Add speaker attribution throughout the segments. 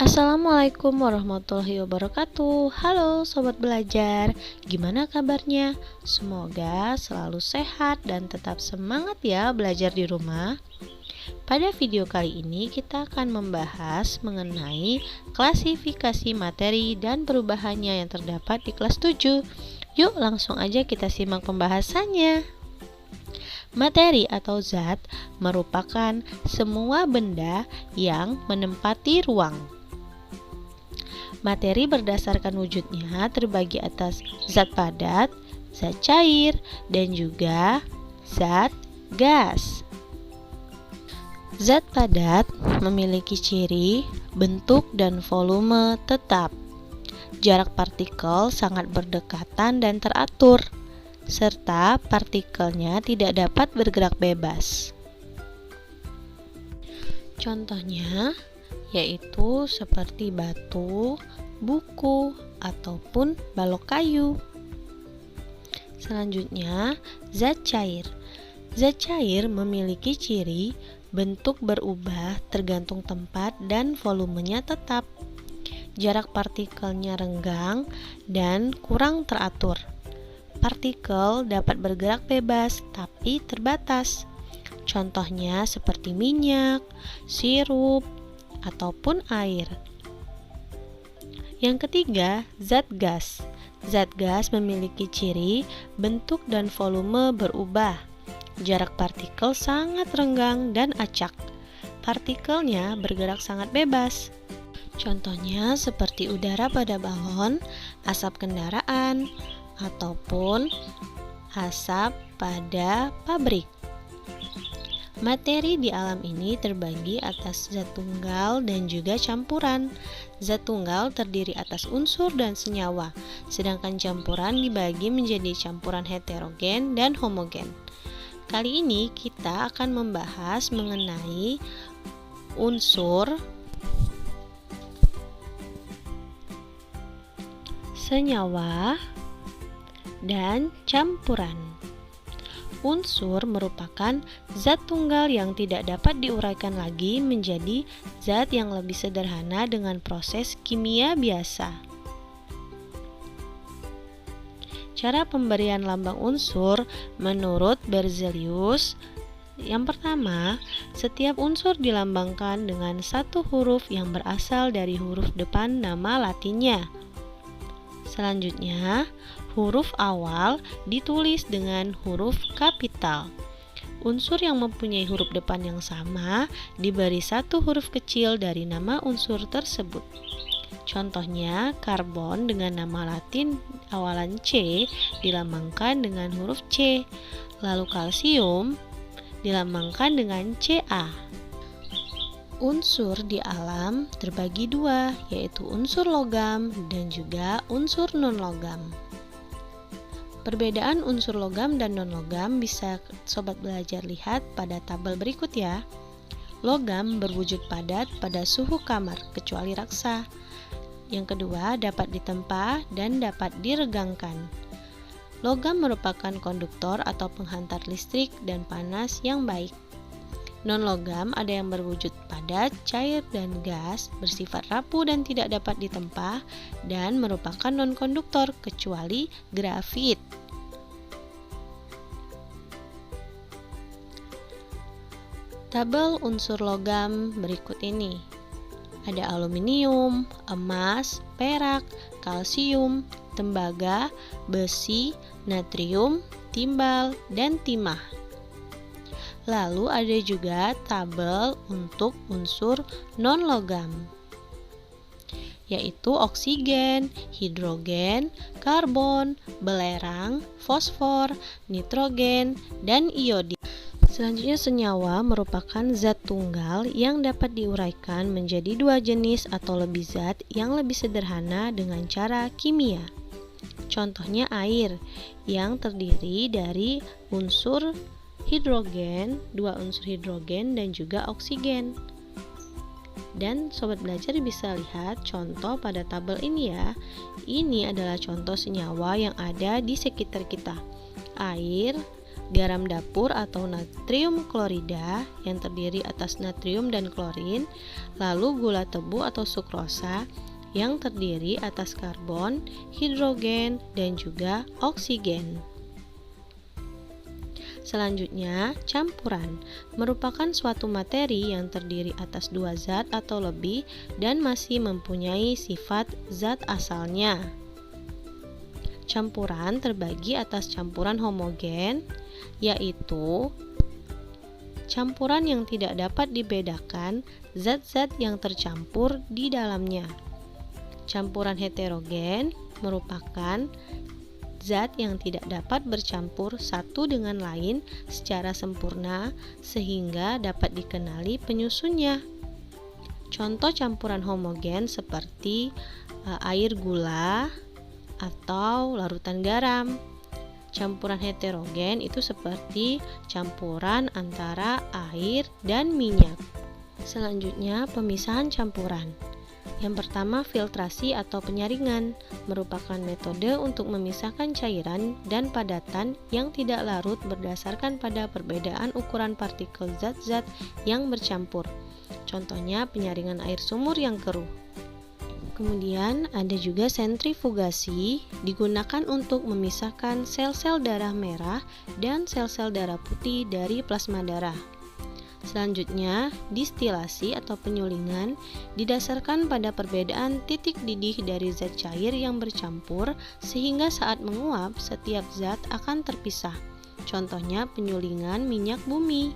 Speaker 1: Assalamualaikum warahmatullahi wabarakatuh. Halo sobat belajar, gimana kabarnya? Semoga selalu sehat dan tetap semangat ya belajar di rumah. Pada video kali ini kita akan membahas mengenai klasifikasi materi dan perubahannya yang terdapat di kelas 7. Yuk langsung aja kita simak pembahasannya. Materi atau zat merupakan semua benda yang menempati ruang. Materi berdasarkan wujudnya terbagi atas zat padat, zat cair, dan juga zat gas. Zat padat memiliki ciri, bentuk, dan volume tetap. Jarak partikel sangat berdekatan dan teratur, serta partikelnya tidak dapat bergerak bebas. Contohnya yaitu seperti batu, buku, ataupun balok kayu. Selanjutnya, zat cair. Zat cair memiliki ciri bentuk berubah tergantung tempat dan volumenya tetap. Jarak partikelnya renggang dan kurang teratur. Partikel dapat bergerak bebas tapi terbatas. Contohnya seperti minyak, sirup, ataupun air. Yang ketiga, zat gas. Zat gas memiliki ciri, bentuk, dan volume berubah. Jarak partikel sangat renggang dan acak. Partikelnya bergerak sangat bebas. Contohnya seperti udara pada balon, asap kendaraan, ataupun asap pada pabrik. Materi di alam ini terbagi atas zat tunggal dan juga campuran. Zat tunggal terdiri atas unsur dan senyawa, sedangkan campuran dibagi menjadi campuran heterogen dan homogen. Kali ini kita akan membahas mengenai unsur, senyawa, dan campuran. Unsur merupakan zat tunggal yang tidak dapat diuraikan lagi menjadi zat yang lebih sederhana dengan proses kimia biasa. Cara pemberian lambang unsur menurut Berzelius. Yang pertama, setiap unsur dilambangkan dengan satu huruf yang berasal dari huruf depan nama latinnya. Selanjutnya, huruf awal ditulis dengan huruf kapital. Unsur yang mempunyai huruf depan yang sama diberi satu huruf kecil dari nama unsur tersebut. Contohnya, karbon dengan nama latin awalan C dilambangkan dengan huruf C, lalu kalsium dilambangkan dengan Ca. Unsur di alam terbagi dua, yaitu unsur logam dan juga unsur non-logam. Perbedaan unsur logam dan non-logam bisa sobat belajar lihat pada tabel berikut ya. Logam berwujud padat pada suhu kamar, kecuali raksa. Yang kedua, dapat ditempa dan dapat diregangkan. Logam merupakan konduktor atau penghantar listrik dan panas yang baik. Non-logam ada yang berwujud padat, cair, dan gas, bersifat rapuh dan tidak dapat ditempa, dan merupakan non-konduktor kecuali grafit. Tabel unsur logam berikut ini. Ada aluminium, emas, perak, kalsium, tembaga, besi, natrium, timbal, dan timah. Lalu ada juga tabel untuk unsur non-logam, yaitu oksigen, hidrogen, karbon, belerang, fosfor, nitrogen, dan iodin. Selanjutnya, senyawa merupakan zat tunggal yang dapat diuraikan menjadi dua jenis atau lebih zat yang lebih sederhana dengan cara kimia. Contohnya air yang terdiri dari unsur hidrogen, dua unsur hidrogen dan juga oksigen. Dan sobat belajar bisa lihat contoh pada tabel ini ya. Ini adalah contoh senyawa yang ada di sekitar kita. Air, garam dapur atau natrium klorida yang terdiri atas natrium dan klorin, lalu gula tebu atau sukrosa yang terdiri atas karbon, hidrogen, dan juga oksigen. Selanjutnya, campuran merupakan suatu materi yang terdiri atas dua zat atau lebih dan masih mempunyai sifat zat asalnya. Campuran terbagi atas campuran homogen, yaitu campuran yang tidak dapat dibedakan zat-zat yang tercampur di dalamnya. Campuran heterogen merupakan zat yang tidak dapat bercampur satu dengan lain secara sempurna sehingga dapat dikenali penyusunnya. Contoh campuran homogen seperti air gula atau larutan garam. Campuran heterogen itu seperti campuran antara air dan minyak. Selanjutnya, pemisahan campuran. Yang pertama, filtrasi atau penyaringan merupakan metode untuk memisahkan cairan dan padatan yang tidak larut berdasarkan pada perbedaan ukuran partikel zat-zat yang bercampur. Contohnya penyaringan air sumur yang keruh. Kemudian ada juga sentrifugasi, digunakan untuk memisahkan sel-sel darah merah dan sel-sel darah putih dari plasma darah. Selanjutnya, distilasi atau penyulingan didasarkan pada perbedaan titik didih dari zat cair yang bercampur sehingga saat menguap setiap zat akan terpisah. Contohnya penyulingan minyak bumi.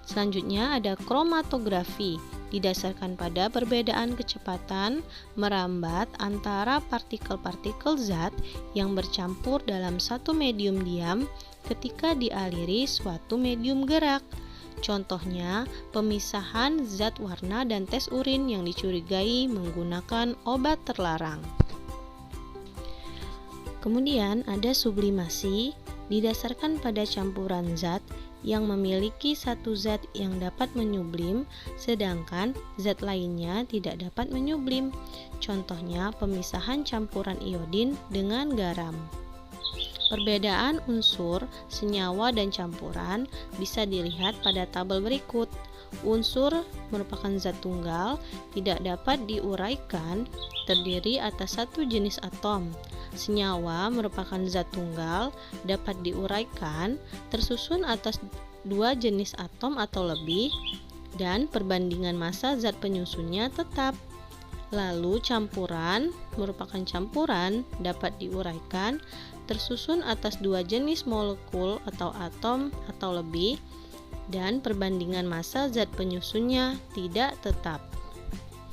Speaker 1: Selanjutnya ada kromatografi, didasarkan pada perbedaan kecepatan merambat antara partikel-partikel zat yang bercampur dalam satu medium diam ketika dialiri suatu medium gerak. Contohnya, pemisahan zat warna dan tes urin yang dicurigai menggunakan obat terlarang. Kemudian ada sublimasi, didasarkan pada campuran zat yang memiliki satu zat yang dapat menyublim, sedangkan zat lainnya tidak dapat menyublim. Contohnya, pemisahan campuran iodin dengan garam. Perbedaan unsur, senyawa, dan campuran bisa dilihat pada tabel berikut. Unsur merupakan zat tunggal, tidak dapat diuraikan, terdiri atas satu jenis atom. Senyawa merupakan zat tunggal, dapat diuraikan, tersusun atas dua jenis atom atau lebih, dan perbandingan massa zat penyusunnya tetap. Lalu campuran merupakan campuran, dapat diuraikan, tersusun atas dua jenis molekul atau atom atau lebih, dan perbandingan massa zat penyusunnya tidak tetap.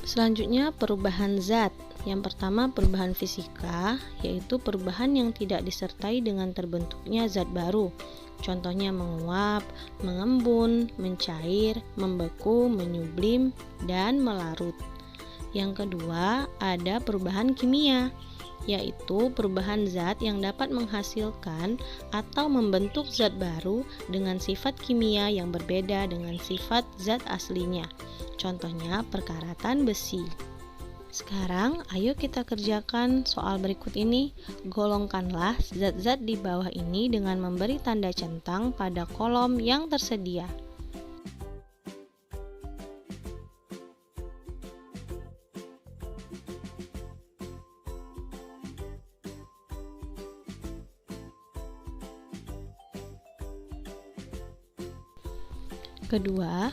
Speaker 1: Selanjutnya, perubahan zat. Yang pertama, perubahan fisika, yaitu perubahan yang tidak disertai dengan terbentuknya zat baru. Contohnya menguap, mengembun, mencair, membeku, menyublim, dan melarut. Yang kedua, ada perubahan kimia, yaitu perubahan zat yang dapat menghasilkan atau membentuk zat baru dengan sifat kimia yang berbeda dengan sifat zat aslinya. Contohnya perkaratan besi. Sekarang, ayo kita kerjakan soal berikut ini. Golongkanlah zat-zat di bawah ini dengan memberi tanda centang pada kolom yang tersedia. Kedua,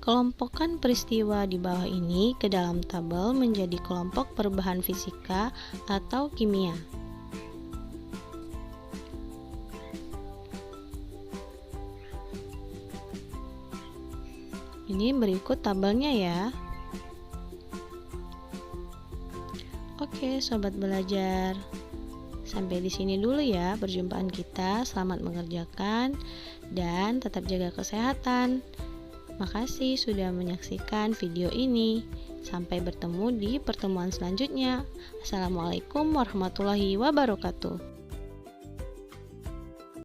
Speaker 1: kelompokkan peristiwa di bawah ini ke dalam tabel menjadi kelompok perubahan fisika atau kimia. Ini berikut tabelnya ya. Oke, sobat belajar. Sampai di sini dulu ya perjumpaan kita. Selamat mengerjakan dan tetap jaga kesehatan. Makasih sudah menyaksikan video ini. Sampai bertemu di pertemuan selanjutnya. Assalamualaikum warahmatullahi wabarakatuh.